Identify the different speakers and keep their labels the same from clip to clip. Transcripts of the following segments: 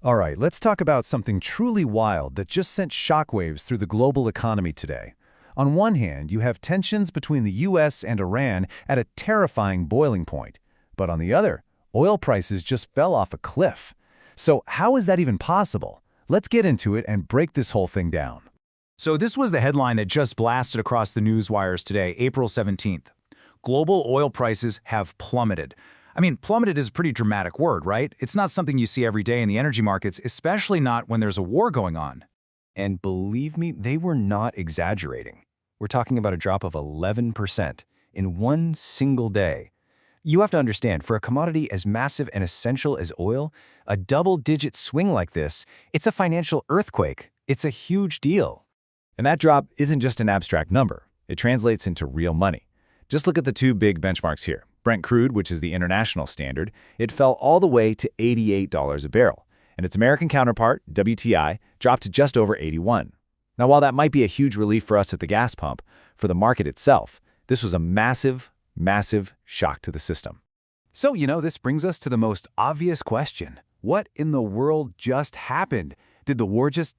Speaker 1: All right, let's talk about something truly wild that just sent shockwaves through the global economy today. On one hand, you have tensions between the US and Iran at a terrifying boiling point. But on the other, oil prices just fell off a cliff. So how is that even possible? Let's get into it and break this whole thing down.
Speaker 2: So this was the headline that just blasted across the news wires today, April 17th. Global oil prices have plummeted. I mean, plummeted is a pretty dramatic word, right? It's not something you see every day in the energy markets, especially not when there's a war going on.
Speaker 3: And believe me, they were not exaggerating. We're talking about a drop of 11% in one single day. You have to understand, for a commodity as massive and essential as oil, a double-digit swing like this, it's a financial earthquake. It's a huge deal.
Speaker 1: And that drop isn't just an abstract number. It translates into real money. Just look at the two big benchmarks here. Brent crude, which is the international standard, it fell all the way to $88 a barrel. And its American counterpart, WTI, dropped to just over 81. Now, while that might be a huge relief for us at the gas pump, for the market itself, this was a massive shock to the system.
Speaker 4: So, this brings us to the most obvious question. What in the world just happened? Did the war just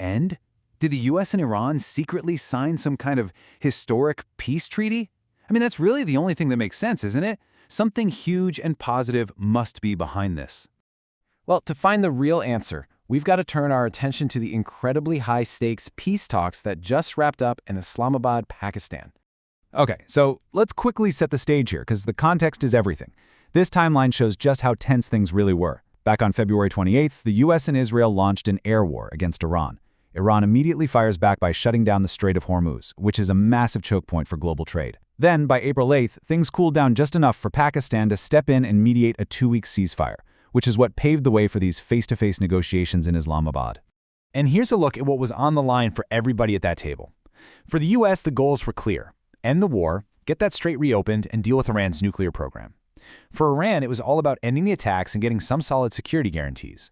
Speaker 4: end? Did the US and Iran secretly sign some kind of historic peace treaty? I mean, that's really the only thing that makes sense, isn't it? Something huge and positive must be behind this.
Speaker 5: Well, to find the real answer, we've got to turn our attention to the incredibly high-stakes peace talks that just wrapped up in Islamabad, Pakistan.
Speaker 2: Okay, so let's quickly set the stage here, because the context is everything. This timeline shows just how tense things really were. Back on February 28th, the US and Israel launched an air war against Iran. Iran immediately fires back by shutting down the Strait of Hormuz, which is a massive choke point for global trade. Then, by April 8th, things cooled down just enough for Pakistan to step in and mediate a 2-week ceasefire, which is what paved the way for these face-to-face negotiations in Islamabad.
Speaker 1: And here's a look at what was on the line for everybody at that table. For the US, the goals were clear. End the war, get that strait reopened, and deal with Iran's nuclear program. For Iran, it was all about ending the attacks and getting some solid security guarantees.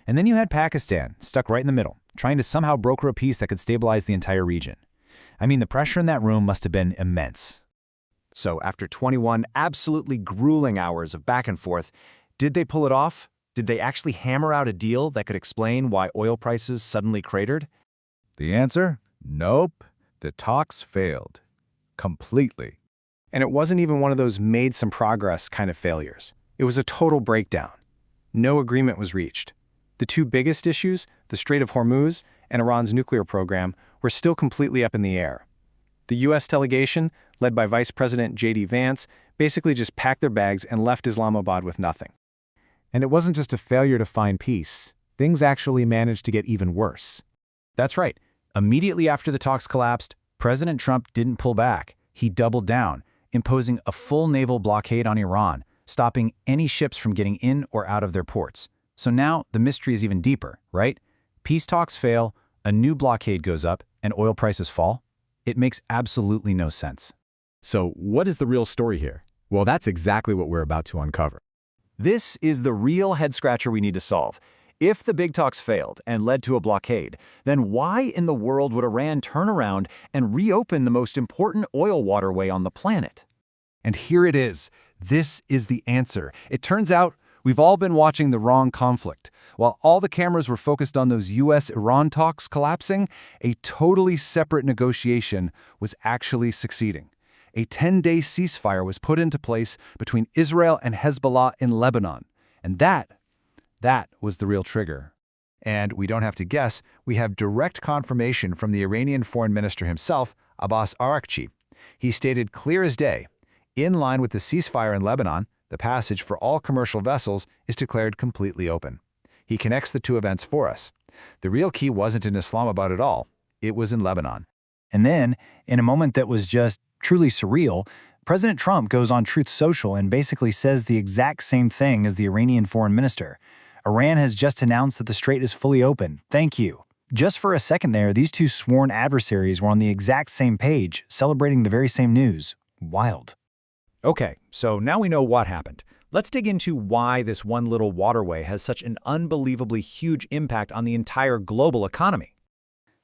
Speaker 1: And then you had Pakistan, stuck right in the middle, trying to somehow broker a peace that could stabilize the entire region. I mean, the pressure in that room must have been immense.
Speaker 6: So after 21 absolutely grueling hours of back and forth, did they pull it off? Did they actually hammer out a deal that could explain why oil prices suddenly cratered?
Speaker 4: The answer? Nope. The talks failed. Completely.
Speaker 5: And it wasn't even one of those made some progress kind of failures. It was a total breakdown. No agreement was reached. The two biggest issues, the Strait of Hormuz and Iran's nuclear program, were still completely up in the air. The U.S. delegation, led by Vice President J.D. Vance, basically just packed their bags and left Islamabad with nothing.
Speaker 1: And it wasn't just a failure to find peace. Things actually managed to get even worse. That's right. Immediately after the talks collapsed, President Trump didn't pull back. He doubled down, imposing a full naval blockade on Iran, stopping any ships from getting in or out of their ports. So now the mystery is even deeper, right? Peace talks fail, a new blockade goes up, and oil prices fall? It makes absolutely no sense.
Speaker 7: So what is the real story here? Well, that's exactly what we're about to uncover.
Speaker 4: This is the real head-scratcher we need to solve. If the big talks failed and led to a blockade, then why in the world would Iran turn around and reopen the most important oil waterway on the planet?
Speaker 1: And here it is. This is the answer. It turns out we've all been watching the wrong conflict. While all the cameras were focused on those US-Iran talks collapsing, a totally separate negotiation was actually succeeding. A 10-day ceasefire was put into place between Israel and Hezbollah in Lebanon. And that was the real trigger. And we don't have to guess, we have direct confirmation from the Iranian foreign minister himself, Abbas Araghchi. He stated clear as day, in line with the ceasefire in Lebanon, the passage for all commercial vessels is declared completely open. He connects the two events for us. The real key wasn't in Islamabad at all. It was in Lebanon.
Speaker 2: And then, in a moment that was just truly surreal, President Trump goes on Truth Social and basically says the exact same thing as the Iranian foreign minister. Iran has just announced that the strait is fully open. Thank you. Just for a second there, these two sworn adversaries were on the exact same page, celebrating the very same news. Wild.
Speaker 1: Okay, so now we know what happened. Let's dig into why this one little waterway has such an unbelievably huge impact on the entire global economy.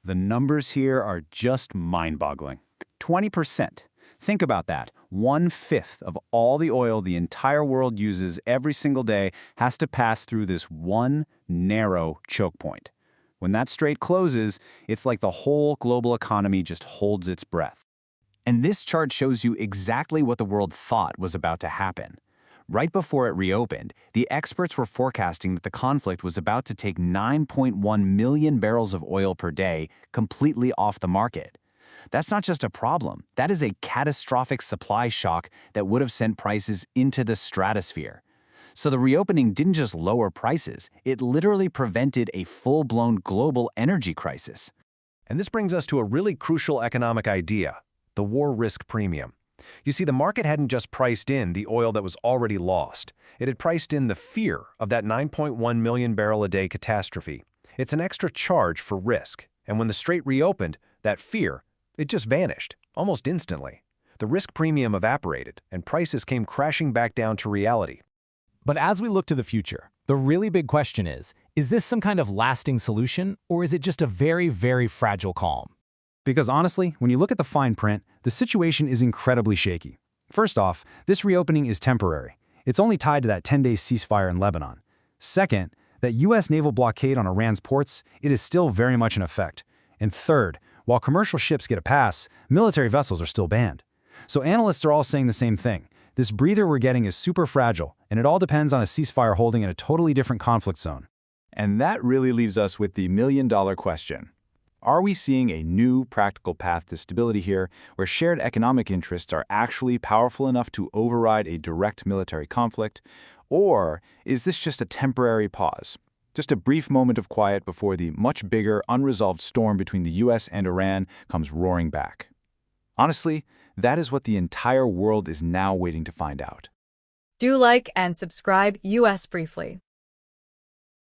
Speaker 4: The numbers here are just mind-boggling. 20%.
Speaker 3: Think about that. 1/5 of all the oil the entire world uses every single day has to pass through this one narrow choke point. When that strait closes, it's like the whole global economy just holds its breath. And this chart shows you exactly what the world thought was about to happen. Right before it reopened, the experts were forecasting that the conflict was about to take 9.1 million barrels of oil per day completely off the market. That's not just a problem, that is a catastrophic supply shock that would have sent prices into the stratosphere. So the reopening didn't just lower prices, it literally prevented a full-blown global energy crisis.
Speaker 6: And this brings us to a really crucial economic idea, the war risk premium. You see, the market hadn't just priced in the oil that was already lost. It had priced in the fear of that 9.1 million barrel a day catastrophe. It's an extra charge for risk. And when the strait reopened, that fear, it just vanished, almost instantly. The risk premium evaporated, and prices came crashing back down to reality.
Speaker 2: But as we look to the future, the really big question is this some kind of lasting solution, or is it just a very, very fragile calm?
Speaker 5: Because honestly, when you look at the fine print, the situation is incredibly shaky. First off, this reopening is temporary. It's only tied to that 10-day ceasefire in Lebanon. Second, that U.S. naval blockade on Iran's ports, it is still very much in effect. And third, while commercial ships get a pass, military vessels are still banned. So analysts are all saying the same thing. This breather we're getting is super fragile, and it all depends on a ceasefire holding in a totally different conflict zone.
Speaker 4: And that really leaves us with the million-dollar question. Are we seeing a new practical path to stability here, where shared economic interests are actually powerful enough to override a direct military conflict? Or is this just a temporary pause? Just a brief moment of quiet before the much bigger, unresolved storm between the US and Iran comes roaring back? Honestly, that is what the entire world is now waiting to find out.
Speaker 8: Do like and subscribe US Briefly.